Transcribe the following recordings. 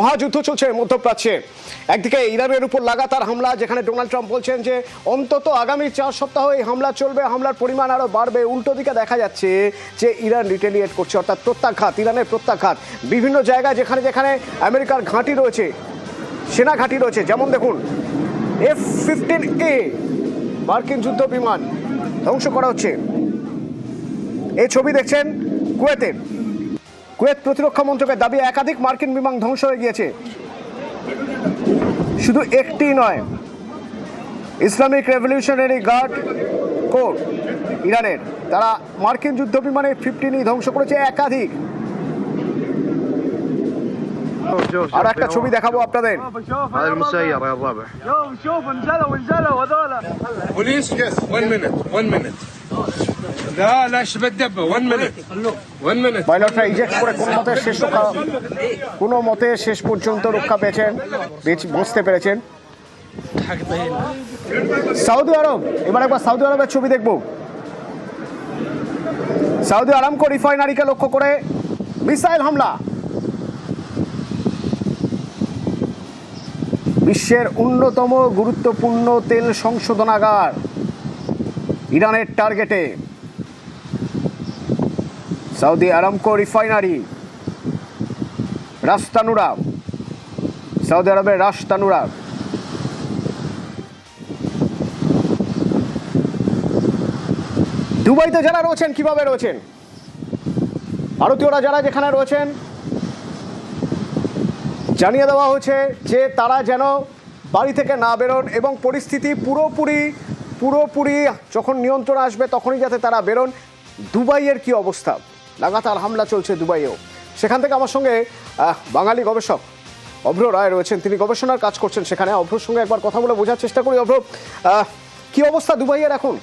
মহাযুদ্ধ চলছে মধ্যপ্রাচ্যে। একদিকে ইরানের উপর লাগাতার হামলা, যেখানে ডোনাল্ড ট্রাম্প বলছেন যে অন্তত আগামী 4 সপ্তাহ এই হামলা চলবে, হামলার পরিমাণ আরো বাড়বে। উল্টো দিকে দেখা যাচ্ছে যে ইরান রিটেলিয়েট করছে, অর্থাৎ প্রত্যাঘাত, ইরানের প্রত্যাঘাত বিভিন্ন জায়গায় যেখানে যেখানে আমেরিকার ঘাঁটি রয়েছে, সেনা ঘাঁটি রয়েছে। যেমন দেখুন F-15A মার্কিন যুদ্ধ বিমান ধ্বংস করা হচ্ছে। এই ছবি দেখছেন কুয়েতের। কুয়েত প্রতিরক্ষা মন্ত্রকের দাবি একাধিক মার্কিন বিমান ধ্বংস হয়ে গিয়েছে। শুধু একটি নয়, ইসলামিক রেভলিউশনারি গার্ড কোর ইরানের, তারা মার্কিন যুদ্ধ বিমানের F-15 ধ্বংস করেছে একাধিক। আর একটা ছবি দেখাবো আপনাদের। هذا المسير يا الربع. شوف انزلوا هذول. بوليس يس 1 minute 1 minute. لا شبه الدبه 1 minute 1 minute. পাইলটরা eject করে কোনো মতে শেষ পর্যন্ত রক্ষা পেয়েছেন, বাঁচতে পেরেছেন। সৌদি আরব, এবার একবার সৌদি আরবের ছবি দেখব। সৌদি আরামকো রিফাইনারিকে লক্ষ্য করে মিসাইল হামলা। বিশ্বের অন্যতম গুরুত্বপূর্ণ তেল সংশোধনাগার ইরানের টার্গেটে। সৌদি আরামকো রিফাইনারি রাস্তানুরা, সৌদি আরবের রাস্তানুরা। দুবাইতে যারা রয়েছেন কিভাবে রয়েছেন, ভারতীয়রা যারা যেখানে রয়েছেন, জানিয়ে দেওয়া হয়েছে যে তারা যেন বাড়ি থেকে না বেরোন এবং পরিস্থিতি পুরোপুরি যখন নিয়ন্ত্রণ আসবে তখনই যাতে তারা বেরোন। দুবাইয়ের কি অবস্থা? লাগাতার হামলা চলছে দুবাইয়েও। সেখান থেকে আমার সঙ্গে বাঙালি গবেষক অভ্র রায় রয়েছেন, তিনি গবেষণার কাজ করছেন সেখানে। অভ্রর সঙ্গে একবার কথা বলে বোঝার চেষ্টা করি। অভ্র, কি অবস্থা দুবাইয়ের এখন?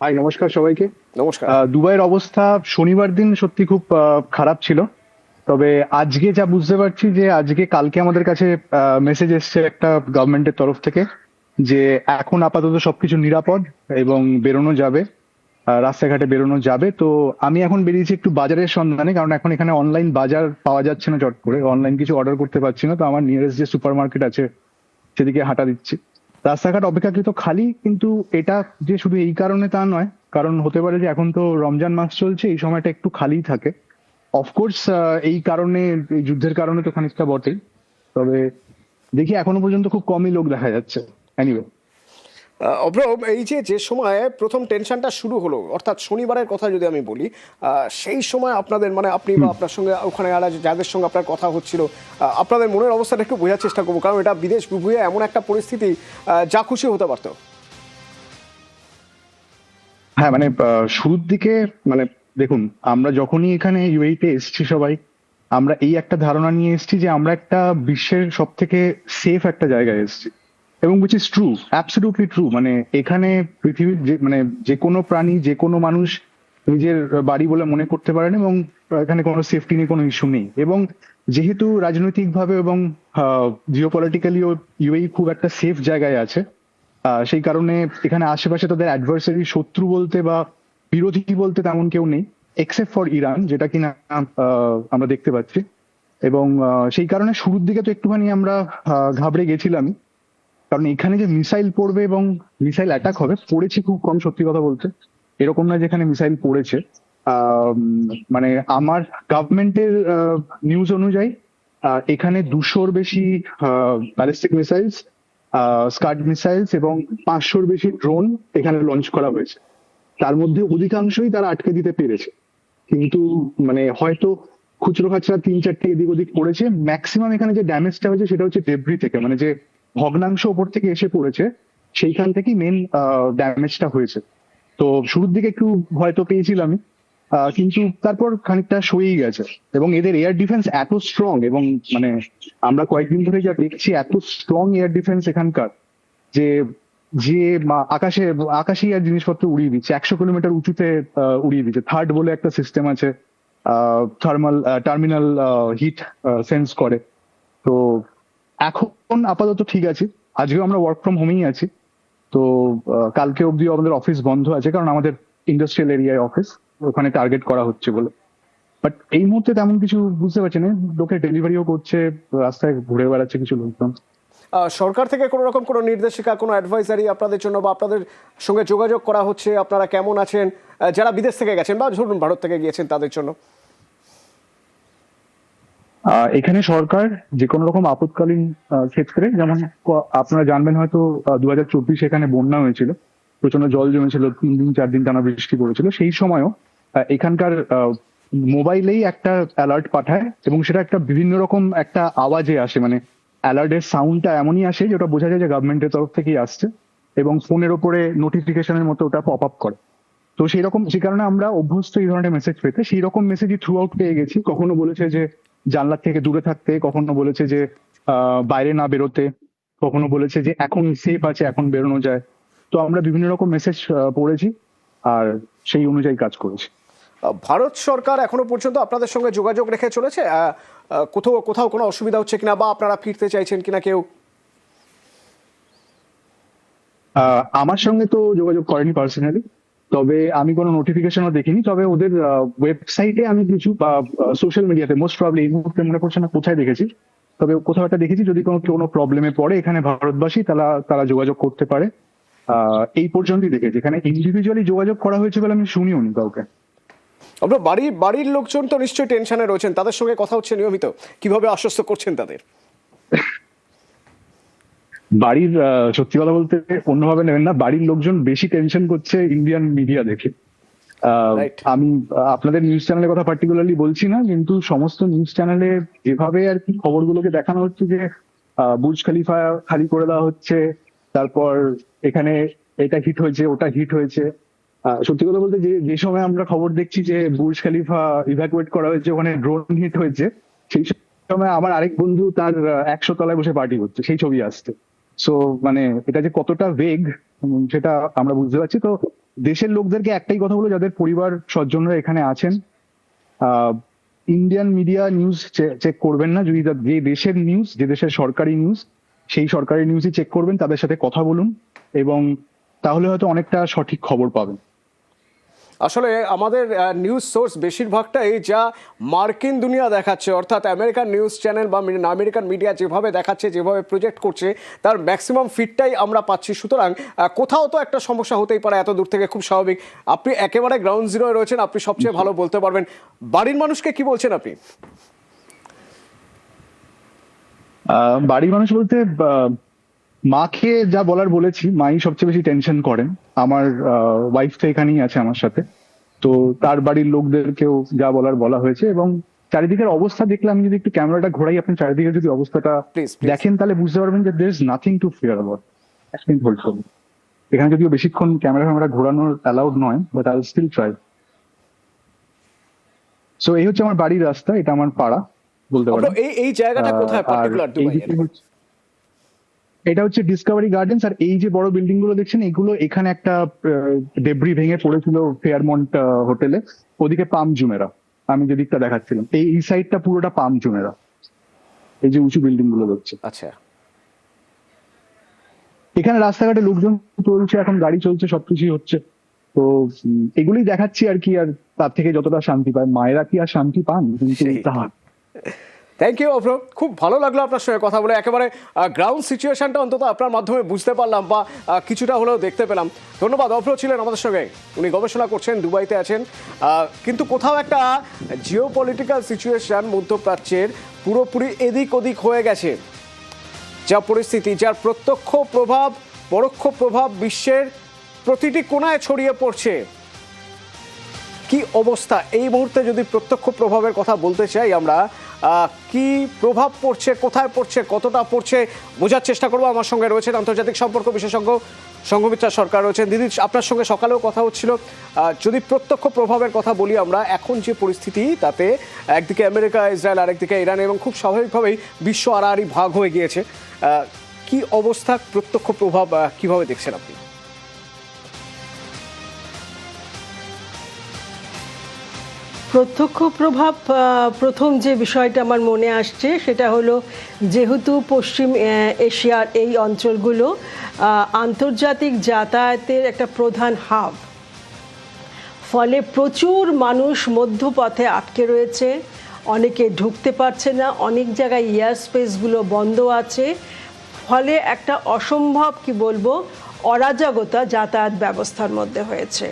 হাই, নমস্কার সবাইকে। নমস্কার। দুবাইয়ের অবস্থা শনিবার দিন সত্যি খুব খারাপ ছিল, তবে আজকে যা বুঝতে পারছি যে কালকে আমাদের কাছে মেসেজ এসছে একটা গভর্নমেন্টের তরফ থেকে যে এখন আপাতত সবকিছু নিরাপদ এবং বেরোনো যাবে, রাস্তাঘাটে বেরোনো যাবে। তো আমি এখন বেরিয়েছি একটু বাজারের সন্ধানে, কারণ এখন এখানে অনলাইন বাজার পাওয়া যাচ্ছে না, চট করে অনলাইন কিছু অর্ডার করতে পারছি না। তো আমার নিয়ারেস্ট যে সুপার মার্কেট আছে সেদিকে হাঁটা দিচ্ছি। রাস্তাঘাট অপেক্ষাকৃত খালি, কিন্তু এটা যে শুধু এই কারণে তা নয়, কারণ হতে পারে যে এখন তো রমজান মাস চলছে, এই সময়টা একটু খালি থাকে। অফকোর্স এই কারণে, এই যুদ্ধের কারণে তো খানিকটা বটেই, তবে দেখি এখনো পর্যন্ত খুব কমই লোক দেখা যাচ্ছে। এনিওয়ে, অভ্র, এই যে সময় প্রথম টেনশনটা শুরু হলো, অর্থাৎ শনিবারের কথা যদি আমি বলি, সেই সময় আপনাদের মানে আপনি বা আপনার সঙ্গে ওখানে যাদের সঙ্গে আপনার কথা হচ্ছিল, আপনাদের মনের অবস্থাটা একটু বোঝার চেষ্টা করবো, কারণ এটা বিদেশ বিভূয়ে এমন একটা পরিস্থিতি যা খুশি হতে পারতো। হ্যাঁ, মানে শুরুর দিকে মানে দেখুন, আমরা যখনই এখানে ইউএইতে এসেছি সবাই, আমরা এই একটা ধারণা নিয়ে এসেছি যে আমরা একটা বিশ্বের সব থেকে সেফ একটা জায়গায় এসেছি, এবং which is true, absolutely true. মানে এখানে পৃথিবীর মানে যে কোনো প্রাণী, যে কোনো মানুষ নিজের বাড়ি বলে মনে করতে পারেন, এবং এখানে কোনো সেফটি নিয়ে কোনো ইস্যু নেই। এবং যেহেতু রাজনৈতিকভাবে এবং জিওপলিটিক্যালিও ইউএই খুব একটা সেফ জায়গায় আছে, সেই কারণে এখানে আশেপাশে তাদের অ্যাডভার্সারি, শত্রু বলতে বা বিরোধী বলতে তেমন কেউ নেই, এক্সেপ্ট ফর ইরান, যেটা কিনা আমরা দেখতে পাচ্ছি। এবং সেই কারণে শুরুর দিকে তো একটুখানি আমরা ঘাবড়ে গেছিলাম, কারণ এখানে যে মিসাইল পড়বে এবং মিসাইল অ্যাটাক হবে, পড়েছে খুব কম, সত্যি কথা বলতে। এরকম না যেখানে মিসাইল পড়েছে। মানে আমার গভর্নমেন্টের নিউজ অনুযায়ী এখানে 200-র বেশি ব্যালিস্টিক মিসাইলস, স্কাড মিসাইলস এবং 500-র বেশি ড্রোন এখানে লঞ্চ করা হয়েছে। তার মধ্যে অধিকাংশই তারা আটকে দিতে পেরেছে, কিন্তু মানে হয়তো খুচরো খাচরা 3-4টে এদিক ওদিক পড়েছে। ম্যাক্সিমাম এখানে যে ড্যামেজটা হয়েছে সেটা হচ্ছে ডেব্রি থেকে, মানে যে ভগ্নাংশ ওপর থেকে এসে পড়েছে, সেইখান থেকেই মেন ড্যামেজটা হয়েছে। তো শুরুর দিকে একটু ভয় তো পেয়েছিলামই, কিন্তু তারপর খানিকটা সয়েই গেছে। এবং এদের এয়ার ডিফেন্স এত স্ট্রং, এবং মানে আমরা কয়েকদিন ধরে যা দেখছি, এত স্ট্রং এয়ার ডিফেন্স এখানকার, যে যে আকাশেই আর জিনিসপত্র উড়িয়ে দিচ্ছে, 100 কিলোমিটার উঁচুতে উড়িয়ে দিচ্ছে। থার্ড বলে একটা সিস্টেম আছে, থার্মাল টার্মিনাল হিট সেন্স করে। তো এখন আপাতত ঠিক আছে। আজকেও আমরা ওয়ার্ক ফ্রম হোমেই আছি। তো কালকে অবধি আমাদের অফিস বন্ধ আছে, কারণ আমাদের ইন্ডাস্ট্রিয়াল এরিয়ায় অফিস, ওখানে টার্গেট করা হচ্ছে বলে। বাট এই মুহূর্তে তেমন কিছু বুঝতে পারছি না। লোকে ডেলিভারিও করছে, রাস্তায় ঘুরে বেড়াচ্ছে কিছু লোকজন। সরকার থেকে কোনো রকম কোনো নির্দেশিকা, কোনো অ্যাডভাইজারি আপনাদের জন্য বা আপনাদের সঙ্গে যোগাযোগ করা হচ্ছে, আপনারা কেমন আছেন, যারা বিদেশ থেকে গেছেন বা ধরুন ভারত থেকে গিয়েছেন তাদের জন্য? এখানে সরকার যে কোনো রকম আপৎকালীন ক্ষেত্রে, যেমন আপনারা জানবেন হয়তো 2024 এখানে বন্যা হয়েছিল, প্রচন্ড জল জমেছিল, 3 দিন 4 দিন টানা বৃষ্টি পড়েছিল। সেই সময়ও এখানকার মোবাইলেই একটা অ্যালার্ট পাঠায় এবং সেটা একটা বিভিন্ন রকম একটা আওয়াজে আসে, মানে অ্যালার্টের সাউন্ডটা এমনই আসে যে ওটা বোঝা যায় যে গভর্নমেন্টের তরফ থেকেই আসছে, এবং ফোনের ওপরে নোটিফিকেশনের মতো ওটা পপ আপ করে। তো সেই রকম, সেই কারণে আমরা অভ্যস্ত এই ধরনের মেসেজ পেতে। সেই রকম মেসেজই থ্রু আউট পেয়ে গেছি। কখনো বলেছে যে জানলার থেকে দূরে থাকতে, কখনো বলেছে যে বাইরে না বেরোতে, কখনো বলেছে যে এখন সেফ আছে, এখন বেরোনো যায়। তো আমরা বিভিন্ন রকম মেসেজ পড়েছি আর সেই অনুযায়ী কাজ করেছি। ভারত সরকার এখনো পর্যন্ত আপনাদের সঙ্গে যোগাযোগ রেখে চলেছে? কোথাও কোনো অসুবিধা হচ্ছে কিনা বা আপনারা ফিরতে চাইছেন কিনা কেউ? আমার সঙ্গে তো যোগাযোগ করেনি পার্সোনালি, তবে আমি কোনো নোটিফিকেশনও দেখিনি। তবে ওদের ওয়েবসাইটে আমি কিছু বা সোশ্যাল মিডিয়াতে, মোস্ট প্রবলি এই মুহূর্তে মনে পড়ছে না কোথায় দেখেছি, তবে কোথাও একটা দেখেছি যদি কোনো প্রবলেমে পড়ে এখানে ভারতবাসী, তারা যোগাযোগ করতে পারে। এই পর্যন্তই দেখেছি, এখানে ইন্ডিভিজুয়ালি যোগাযোগ করা হয়েছে বলে আমি শুনিও নি কাউকে। আপনার বাড়ির লোকজন তো নিশ্চয়ই টেনশনে রয়েছেন, তাদের সঙ্গে কথা হচ্ছে নিয়মিত, কিভাবে আশ্বস্ত করছেন তাদের? বাড়ির, সত্যি কথা বলতে অন্যভাবে নেবেন না, বাড়ির লোকজন বেশি টেনশন করছে ইন্ডিয়ান মিডিয়া দেখে। Right. আমি আপনাদের নিউজ চ্যানেলের কথা পার্টিকুলারলি বলছি না, কিন্তু সমস্ত নিউজ চ্যানেলে যেভাবে আর কি খবরগুলোকে দেখানো হচ্ছে যে বুর্জ খলিফা খালি করে দেওয়া হচ্ছে, তারপর এখানে এটা হিট হয়েছে, ওটা হিট হয়েছে। সত্যি কথা বলতে যে সময় আমরা খবর দেখছি যে বুর্জ খলিফা ইভ্যাকুয়েট করা হয়েছে, ওখানে ড্রোন হিট হয়েছে, সেই সময় আমার আরেক বন্ধু তার 100 তলায় বসে পার্টি করছে, সেই ছবি আসছে। সো মানে এটা যে কতটা বেগ সেটা আমরা বুঝতে পারছি। তো দেশের লোকদেরকে একটাই কথা বলবো, যাদের পরিবার স্বজনরা এখানে আছেন, ইন্ডিয়ান মিডিয়া নিউজ চেক করবেন না। যদি যে দেশের নিউজ, যে দেশের সরকারি নিউজ, সেই সরকারি নিউজই চেক করবেন, তাদের সাথে কথা বলুন, এবং তাহলে হয়তো অনেকটা সঠিক খবর পাবেন। আসলে আমাদের নিউজ সোর্স বেশিরভাগটাই যা মার্কিন দুনিয়া দেখাচ্ছে, অর্থাৎ আমেরিকান নিউজ চ্যানেল বা আমেরিকান মিডিয়া যেভাবে দেখাচ্ছে, যেভাবে প্রজেক্ট করছে, তার ম্যাক্সিমাম ফিডটাই আমরা পাচ্ছি। সুতরাং কোথাও তো একটা সমস্যা হতেই পারে, এত দূর থেকে, খুব স্বাভাবিক। আপনি একেবারে গ্রাউন্ড জিরোয় রয়েছেন, আপনি সবচেয়ে ভালো বলতে পারবেন। বাড়ির মানুষকে কি বলছেন আপনি? বাড়ির মানুষ বলতে মাকে যা বলার বলেছি, মাই সবচেয়ে বেশি টেনশন করেন। আমার ওয়াইফ তো এখানেই আছে আমার সাথে, তো তার বাড়ির লোকদেরকেও যা বলার বলা হয়েছে। এবং চারিদিকের অবস্থা দেখলে, আমি যদি একটু ক্যামেরাটা ঘোরাই, আপনি চারিদিকে যদি অবস্থাটা Please. দেখেন তাহলে বুঝতে পারবেন যে there is nothing to fear about. এখানে যদিও বেশিক্ষণ ক্যামেরা ঘোরানোর অ্যালাউড নয়, but I will still try. So এই হচ্ছে আমার বাড়ির রাস্তা, এটা আমার পাড়া বলতে পারেন। এই জায়গাটা কোথায় পার্টিকুলার দুবাইয়ের? এটা হচ্ছে ডিসকভারি গার্ডেন্স। আর এই যে বড় বিল্ডিং গুলো দেখছেন, এগুলো এখানে একটা ডেব্রি ভেঙে পড়েছিল ফেয়ারমন্ট হোটেলে, ওদিকে পাম জুমেরা, আমি যে দিকটা দেখাচ্ছিলাম, এই সাইডটা পুরোটা পাম জুমেরা, এই যে উঁচু বিল্ডিং গুলো দেখছে। আচ্ছা, এখানে রাস্তাঘাটে লোকজন চলছে, এখন গাড়ি চলছে, সবকিছুই হচ্ছে। তো এগুলোই দেখাচ্ছি আর কি। আর তার থেকে যতটা শান্তি পায়, মায়েরা কি আর শান্তি পান? কিন্তু থ্যাংক ইউ অভ্র, খুব ভালো লাগলো আপনার সঙ্গে কথা বলে। একেবারে গ্রাউন্ড সিচুয়েশনটা অন্তত আপনার মাধ্যমে বুঝতে পারলাম বা কিছুটা হলেও দেখতে পেলাম। ধন্যবাদ। অভ্র ছিলেন আমাদের সঙ্গে, উনি গবেষণা করছেন, দুবাইতে আছেন। কিন্তু কোথাও একটা জিও পলিটিক্যাল সিচুয়েশন মধ্যপ্রাচ্যের পুরোপুরি এদিক ওদিক হয়ে গেছে। যা পরিস্থিতি, যার প্রত্যক্ষ প্রভাব, পরোক্ষ প্রভাব বিশ্বের প্রতিটি কোণায় ছড়িয়ে পড়ছে। কি অবস্থা এই মুহূর্তে, যদি প্রত্যক্ষ প্রভাবের কথা বলতে চাই আমরা, কি প্রভাব পড়ছে, কোথায় পড়ছে, কতটা পড়ছে, বোঝার চেষ্টা করবো। আমার সঙ্গে রয়েছেন আন্তর্জাতিক সম্পর্ক বিশেষজ্ঞ সংঘমিত্রা সরকার রয়েছেন। দিদি, আপনার সঙ্গে সকালেও কথা হচ্ছিল। যদি প্রত্যক্ষ প্রভাবের কথা বলি আমরা, এখন যে পরিস্থিতি, তাতে একদিকে আমেরিকা, ইসরায়েল, আরেকদিকে ইরান, এবং খুব স্বাভাবিকভাবেই বিশ্ব আড়াআড়ি ভাগ হয়ে গিয়েছে। কি অবস্থা, প্রত্যক্ষ প্রভাব কিভাবে দেখছেন আপনি? প্রত্যক্ষ প্রভাব, প্রথম যে বিষয়টা আমার মনে আসছে সেটা হলো, যেহেতু পশ্চিম এশিয়ার এই অঞ্চলগুলো আন্তর্জাতিক যাতায়াতের একটা প্রধান হাব, ফলে প্রচুর মানুষ মধ্যপথে আটকে রয়েছে, অনেকে ঢুকতে পারছে না, অনেক জায়গায় এয়ার স্পেসগুলো বন্ধ আছে। ফলে একটা অসম্ভব কি বলবো অরাজকতা যাতায়াত ব্যবস্থার মধ্যে হয়েছে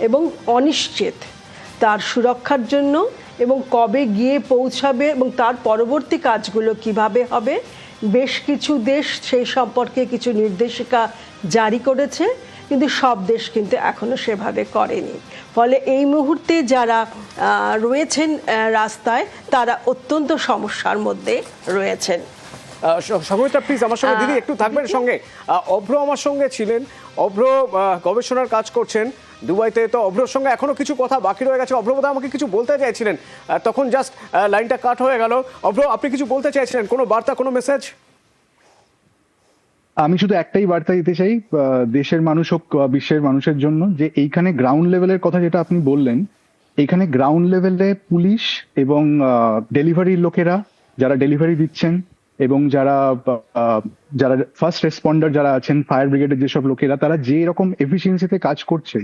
এবং অনিশ্চিত তার সুরক্ষার জন্য এবং কবে গিয়ে পৌঁছাবে এবং তার পরবর্তী কাজগুলো কিভাবে হবে। বেশ কিছু দেশ সেই সম্পর্কে কিছু নির্দেশিকা জারি করেছে, কিন্তু সব দেশ কিন্তু এখনো সেভাবে করেনি। ফলে এই মুহূর্তে যারা রয়েছেন রাস্তায় তারা অত্যন্ত সমস্যার মধ্যে রয়েছেন। সংগীতা প্লিজ আমার সঙ্গে দিদি একটু থাকবেন সঙ্গে। অভ্র আমার সঙ্গে ছিলেন, অভ্র গবেষণার কাজ করছেন দুবাইতে, তো অভ্রর সঙ্গে এখনো কিছু কথা বাকি রয়ে গেছে। অভ্র বোধহয় আমাকে কিছু বলতে চাইছিলেন, তখন জাস্ট লাইনটা কাট হয়ে গেল। অভ্র আপনি কিছু বলতে চাইছিলেন, কোনো বার্তা, কোনো মেসেজ? আমি শুধু একটাই বার্তা দিতে চাই দেশের মানুষ হোক বিশ্বের মানুষের জন্য, যে এইখানে গ্রাউন্ড লেভেলের কথা যেটা আপনি বললেন, এইখানে গ্রাউন্ড লেভেলে পুলিশ এবং ডেলিভারির লোকেরা যারা ডেলিভারি দিচ্ছেন এবং যারা ফার্স্ট রেসপন্ডার যারা আছেন, ফায়ার ব্রিগেডের যেসব লোকেরা, তারা যে এরকম এফিসিয়েন্সিতে কাজ করছেন,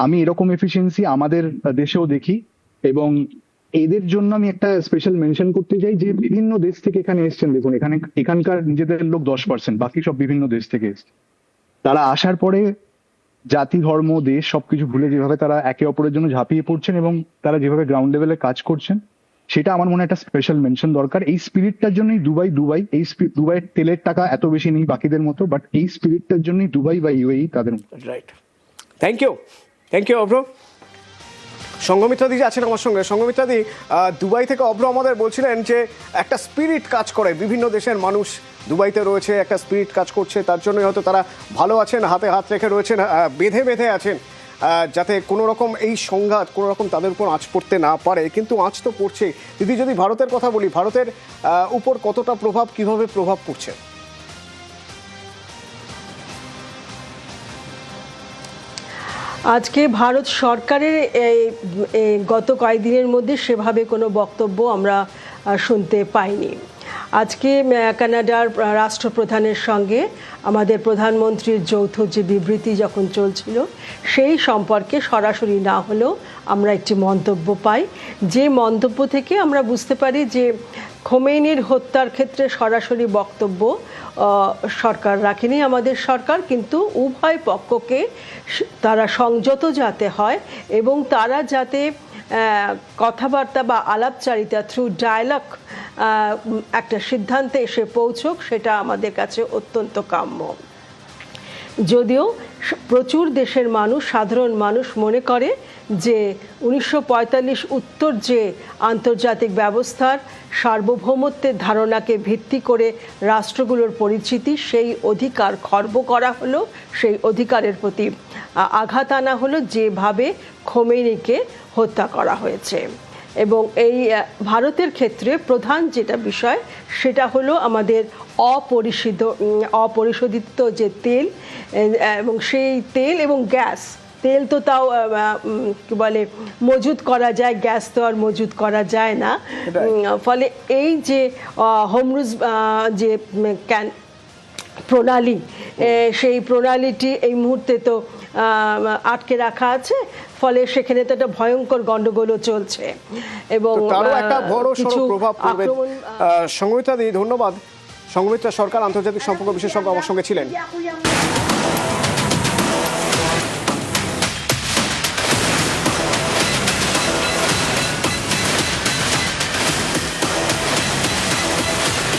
আমি এরকম এফিসিয়েন্সি আমাদের দেশেও দেখি। এবং এদের জন্য আমি একটা স্পেশাল মেনশন করতে চাই যে বিভিন্ন দেশ থেকে এখানে এসছেন। দেখুন এখানকার নিজেদের লোক 10%, বাকি সব বিভিন্ন দেশ থেকে এসছে। তারা আসার পরে জাতি, ধর্ম, দেশ সবকিছু ভুলে যেভাবে তারা একে অপরের জন্য ঝাঁপিয়ে পড়ছেন এবং তারা যেভাবে গ্রাউন্ড লেভেলে কাজ করছেন, সেটা আমার মনে হয় একটা স্পেশাল মেনশন দরকার। এই স্পিরিটটার জন্যই দুবাই এই দুবাইয়ের তেলের টাকা এত বেশি নেই বাকিদের মতো, বাট এই স্পিরিটটার জন্যই দুবাই বা ইউএই তাদের মতো। রাইট, থ্যাংক ইউ অভ্র। সঙ্গমিত্রাদি যে আছেন আমার সঙ্গে, সঙ্গমিত্রাদি দুবাই থেকে অভ্র আমাদের বলছিলেন যে একটা স্পিরিট কাজ করে, বিভিন্ন দেশের মানুষ দুবাইতে রয়েছে, একটা স্পিরিট কাজ করছে, তার জন্যই হয়তো তারা ভালো আছেন, হাতে হাত রেখে রয়েছেন, বেঁধে আছেন, যাতে কোনো রকম এই সংঘাত কোনো রকম তাদের উপর আঁচ পড়তে না পারে। কিন্তু আঁচ তো পড়ছে। দিদি যদি ভারতের কথা বলি, ভারতের উপর কতটা প্রভাব, কিভাবে প্রভাব পড়ছে? আজকে ভারত সরকারের গত কয়েকদিনের মধ্যে সেভাবে কোনো বক্তব্য আমরা শুনতে পাইনি। আজকে কানাডার রাষ্ট্রপ্রধানের সঙ্গে আমাদের প্রধানমন্ত্রীর যৌথ যে বিবৃতি যখন চলছিল, সেই সম্পর্কে সরাসরি না হলেও আমরা একটি মন্তব্য পাই, যে মন্তব্য থেকে আমরা বুঝতে পারি যে খোমেনির হত্যার ক্ষেত্রে সরাসরি বক্তব্য সরকার রাখেনি আমাদের সরকার, কিন্তু উভয় পক্ষকে তারা সংযত যাতে হয় এবং তারা যাতে কথাবার্তা বা আলাপচারিতা থ্রু ডায়ালগ একটা সিদ্ধান্তে এসে পৌঁছক, সেটা আমাদের কাছে অত্যন্ত কাম্য। যদিও প্রচুর দেশের মানুষ, সাধারণ মানুষ মনে করে যে 1945 উত্তর যে আন্তর্জাতিক ব্যবস্থার সার্বভৌমত্বের ধারণাকে ভিত্তি করে রাষ্ট্রগুলোর পরিচিতি, সেই অধিকার খর্ব করা হলো, সেই অধিকারের প্রতি আঘাত আনা হলো যেভাবে খোমেনিকে হত্যা করা হয়েছে। এবং এই ভারতের ক্ষেত্রে প্রধান যেটা বিষয় সেটা হলো আমাদের অপরিশোধিত যে তেল, এবং সেই তেল এবং গ্যাস, তেল তো তাও কি বলে মজুত করা যায়, গ্যাস তো আর মজুত করা যায় না। ফলে এই যে হোমরুজ যে প্রণালী, সেই প্রণালীটি এই মুহূর্তে তো আটকে রাখা আছে, ফলে সেখানে তো একটা ভয়ঙ্কর গন্ডগোলও চলছে এবং একটা বড় প্রভাব পড়বে। সঙ্গমিত্রা দি ধন্যবাদ। সঙ্গমিত্রা সরকার, আন্তর্জাতিক সম্পর্ক বিশেষজ্ঞ, আমার সঙ্গে ছিলেন।